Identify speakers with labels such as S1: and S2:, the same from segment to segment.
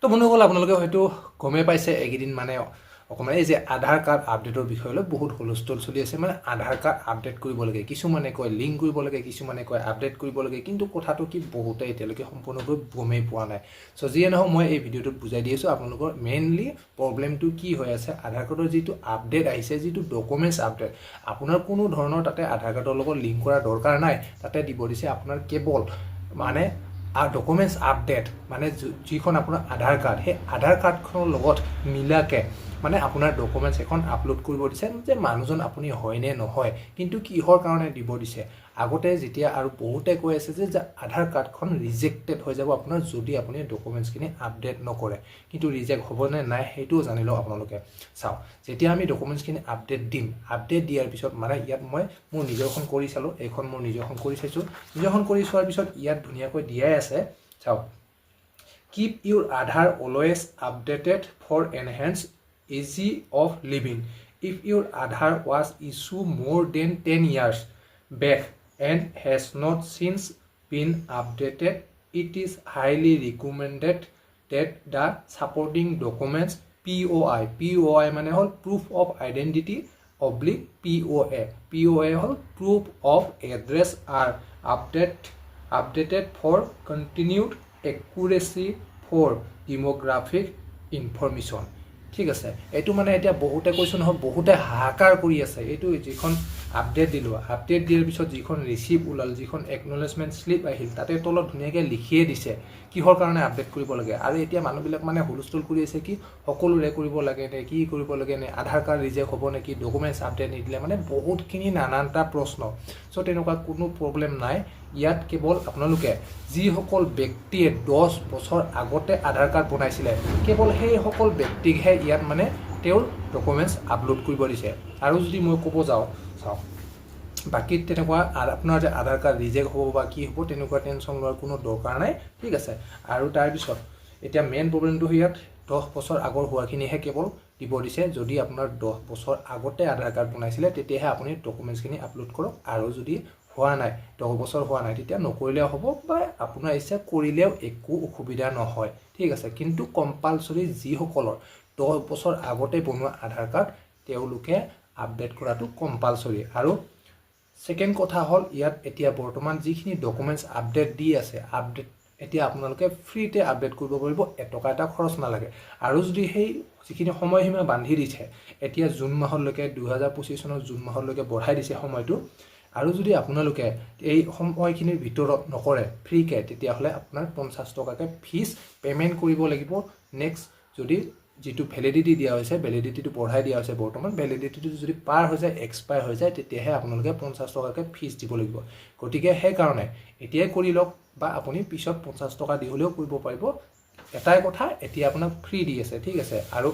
S1: তো বন্ধুসকল আপোনালোকে হয়তো গমে পাইছে এইকেইদিন মানে অকমান এই যে আধাৰ কাৰ্ড আপডেটৰ বিষয় লৈ বহুত হুলস্থুল চলি আছে মানে আধাৰ কাৰ্ড আপডেট কৰিব লাগে কিছুমানে কয় লিংক কৰিব লাগে কিছুমানে কয় আপডেট কৰিব লাগে কিন্তু কথাটো কি বহুতে এতিয়ালৈকে সম্পূৰ্ণকৈ গমেই পোৱা নাই সো যিয়ে নহওক মই এই ভিডিঅ'টোত বুজাই দি আছো আপোনালোকৰ মেইনলি প্ৰবলেমটো কি হৈ আছে আধাৰ কাৰ্ডৰ যিটো আপডেট আহিছে যিটো ডকুমেন্টছ আপডেট আপোনাৰ কোনো ধৰণৰ তাতে আধাৰ কাৰ্ডৰ লগত লিংক কৰা দৰকাৰ নাই তাতে দিব দিছে আপোনাৰ কেৱল মানে ডকুমেন্টছ আপডেট মানে যিখন আপোনাৰ আধাৰ কাৰ্ড সেই আধাৰ কাৰ্ডখনৰ লগত মিলাকে মানে আপোনাৰ ডকুমেন্টছ এখন আপলোড কৰিব দিছে যে মানুহজন আপুনি হয় নে নহয় কিন্তু কিহৰ কাৰণে দিব দিছে আগতে যেতিয়া আৰু বহুতে কৈ আছে যে আধাৰ কাৰ্ডখন ৰিজেক্টেড হৈ যাব আপোনাৰ যদি আপুনি ডকুমেন্টছখিনি আপডেট নকৰে কিন্তু ৰিজেক্ট হ'ব নে নাই সেইটোও জানি লওক আপোনালোকে চাওক যেতিয়া আমি ডকুমেন্টছখিনি আপডেট দিম আপডেট দিয়াৰ পিছত মানে ইয়াত মই মোৰ নিজৰখন কৰি চালো এইখন মোৰ নিজৰখন কৰি চাইছো নিজৰখন কৰি চোৱাৰ পিছত ইয়াত ধুনীয়াকৈ দিয়াই আছে চাওক keep your Aadhaar always updated for enhanced easy of living. If your Aadhaar was issued more than 10 years back and has not since been updated, it is highly recommended that the supporting documents POI মানে হল proof of identity oblique POA hall proof of address are updated for continued accuracy for demographic information ঠিক আছে এটো মানে এতিয়া বহুতে কৈছো নহয় বহুতে হাহাকাৰ কৰি আছে এটো যিখন আপডেট দিলো আপডেট দিয়াৰ পিছত যিখন ৰিসিভ উলাল যিখন একনলেজমেন্ট স্লিপ আহিল তাতে তলত ধুনীয়াকৈ লিখিয়ে দিছে কিহৰ কাৰণে আপডেট কৰিব লাগে আৰু এতিয়া মানুহবিলাক মানে হুলস্থুল কৰি আছে কি সকলোৰে কৰিব লাগে নে কি কৰিব লাগে নে আধাৰ কাৰ্ড ৰিজেক্ট হ'ব নেকি ডকুমেন্টছ আপডেট নিদিলে মানে বহুতখিনি নানানটা প্ৰশ্ন সো তেনেকুৱা কোনো প্ৰবলেম নাই ইয়াত কেৱল আপোনালোকে যি সকল ব্যক্তিয়ে 10 বছৰ আগতে আধাৰ কাৰ্ড বনাইছিলে কেৱল সেই সকল ব্যক্তিকহে ইয়াত মানে তেওঁৰ ডকুমেন্টছ আপলোড কৰিব দিছে আৰু যদি মই ক'ব যাওঁ চাওক বাকি তেনেকুৱা আপোনাৰ যে আধাৰ কাৰ্ড ৰিজেক্ট হ'ব বা কি হ'ব তেনেকুৱা টেনচন লোৱাৰ কোনো দৰকাৰ নাই ঠিক আছে আৰু তাৰ পিছত এতিয়া মেইন প্ৰবলেমটো ইয়াত 10 বছৰ আগৰ হোৱাখিনিহে কেৱল দিব দিছে যদি আপোনাৰ 10 বছৰ আগতে আধাৰ কাৰ্ড বনাইছিলে তেতিয়াহে আপুনি ডকুমেন্টছখিনি আপলোড কৰক আৰু যদি হোৱা নাই 10 বছৰ হোৱা নাই তেতিয়া নকৰিলেও হ'ব বা আপোনাৰ ইচ্ছা কৰিলেও একো অসুবিধা নহয় ঠিক আছে কিন্তু কম্পালসৰি যি সকলৰ 10 বছৰ আগতে বনোৱা আধাৰ কাৰ্ড তেওঁলোকে আপডেট কৰাটো কম্পালসৰি আৰু সেকেন্ড কথা হল ইয়াত এতিয়া বৰ্তমান যিখিনি ডকুমেন্টছ আপডেট দি আছে আপডেট এতিয়া আপোনালোকে ফ্ৰীতে আপডেট কৰিব পাৰিব এটকা এটা খৰচ নালাগে আৰু যদি সেই যিখিনি সময়সীমা বান্ধি দিছে এতিয়া জুন মাহলৈকে 2025 চনৰ জুন মাহলৈকে বঢ়াই দিছে সময়টো আৰু যদি আপোনালোকে এই সময়খিনিৰ ভিতৰত নকৰে ফ্ৰীকে তেতিয়া হলে আপোনাৰ 50 টকাকে ফিস পেমেন্ট কৰিব লাগিব নেক্সট যদি যেটো ভ্যালিডিটি দিয়া হৈছে ভ্যালিডিটিটো বঢ়াই দিয়া হৈছে বৰ্তমান ভ্যালিডিটিটো যদি পাৰ হৈ যায় এক্সপায়াৰ হৈ যায় তেতিয়াহে আপোনালোকে 50 টকাকে ফিস দিব লাগিব গতিকে সেই কাৰণে এতিয়াই কৰি লওক বা আপুনি পিছত 50 টকা দি হলেও কৰিব পাৰিব এটাই কথা এতিয়া আপোনাক ফ্ৰী দি আছে ঠিক আছে আৰু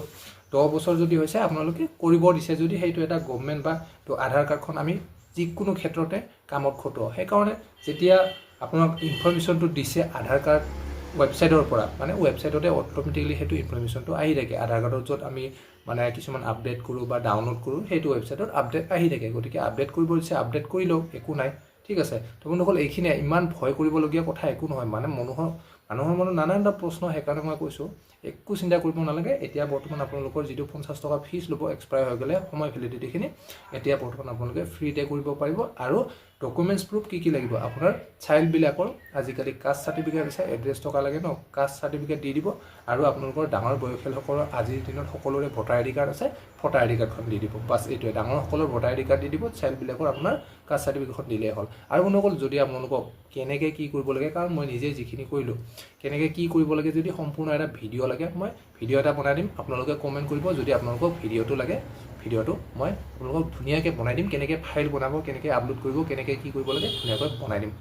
S1: 10 বছৰ যদি হৈছে আপোনালোকে কৰিব দিছে যদি হেইটো এটা গভৰ্ণমেন্ট বা তো আধাৰ কাৰ্ডখন আমি যিকোনো ক্ষেত্ৰতে কামত খটোৱা সেই কাৰণে যেতিয়া আপোনাক ইনফৰমেশনটো দিছে আধাৰ কাৰ্ড ওয়েবসাইটৰ পৰা মানে ওয়েবসাইটতে অটোমেটিক্যালি হেতু ইনফৰমেশনটো আহি থাকে আধাৰ কাৰ্ডৰ যত আমি মানে কিছুমান আপডেট কৰো বা ডাউনলোড কৰো হেতু ওয়েবসাইটত আপডেট আহি থাকে গতিকে আপডেট কৰিব দিছে আপডেট কৰি লওক একো নাই ঠিক আছে তো বন্ধুসকল এইখিনি ইমান ভয় কৰিবলগীয়া কথা একো নহয় মানে মানুহৰ মনত নানানটা প্ৰশ্ন হেকাৰণে মই কৈছো একো চিন্তা কৰিব নালাগে এতিয়া বৰ্তমান আপোনালোকৰ যিটো 50 টকা ফিস লব এক্সপায়াৰ হৈ গলে সময় ভ্যালিডিটি খিনি এতিয়া বৰ্তমান আপোনালোকে ফ্ৰীতে কৰিব পাৰিব আৰু ডকুমেন্টছ প্ৰুফ কি লাগিব আপোনাৰ চাইল্ড বিলাকৰ আজিকালি কাষ্ট সাৰ্টিফিকেট আছে এড্ৰেছ টকা লাগে ন কাষ্ট সাৰ্টিফিকেট দি দিব আৰু আপোনালোকৰ ডাঙৰ বয়সীয়ালসকলৰ আজিৰ দিনত সকলোৰে ভোটাৰ আইডি কাৰ্ড আছে ভোটাৰ আইডি কাৰ্ডখন দি দিব বাস এইটোৱে ডাঙৰ সকলৰ ভোটাৰ আইডি কাৰ্ড দি দিব চাইল্ড বিলাকৰ আপোনাৰ কাষ্ট সাৰ্টিফিকেটখন দিলেই হ'ল আৰু বন্ধুসকল যদি আপোনালোকক কেনেকৈ কি কৰিব লাগে কাৰণ মই নিজে যিখিনি কৰিলো কেনেকৈ কি কৰিব লাগে যদি সম্পূৰ্ণ এটা ভিডিঅ' লাগে মই ভিডিঅ' এটা বনাই দিম আপোনালোকে কমেন্ট কৰিব যদি আপোনালোকক ভিডিঅ'টো লাগে ভিডিঅ'টো মই আপোনালোকক ধুনীয়াকৈ বনাই দিম কেনেকৈ ফাইল বনাব কেনেকৈ আপলোড কৰিব কেনেকৈ কি কৰিব লাগে ধুনীয়াকৈ বনাই দিম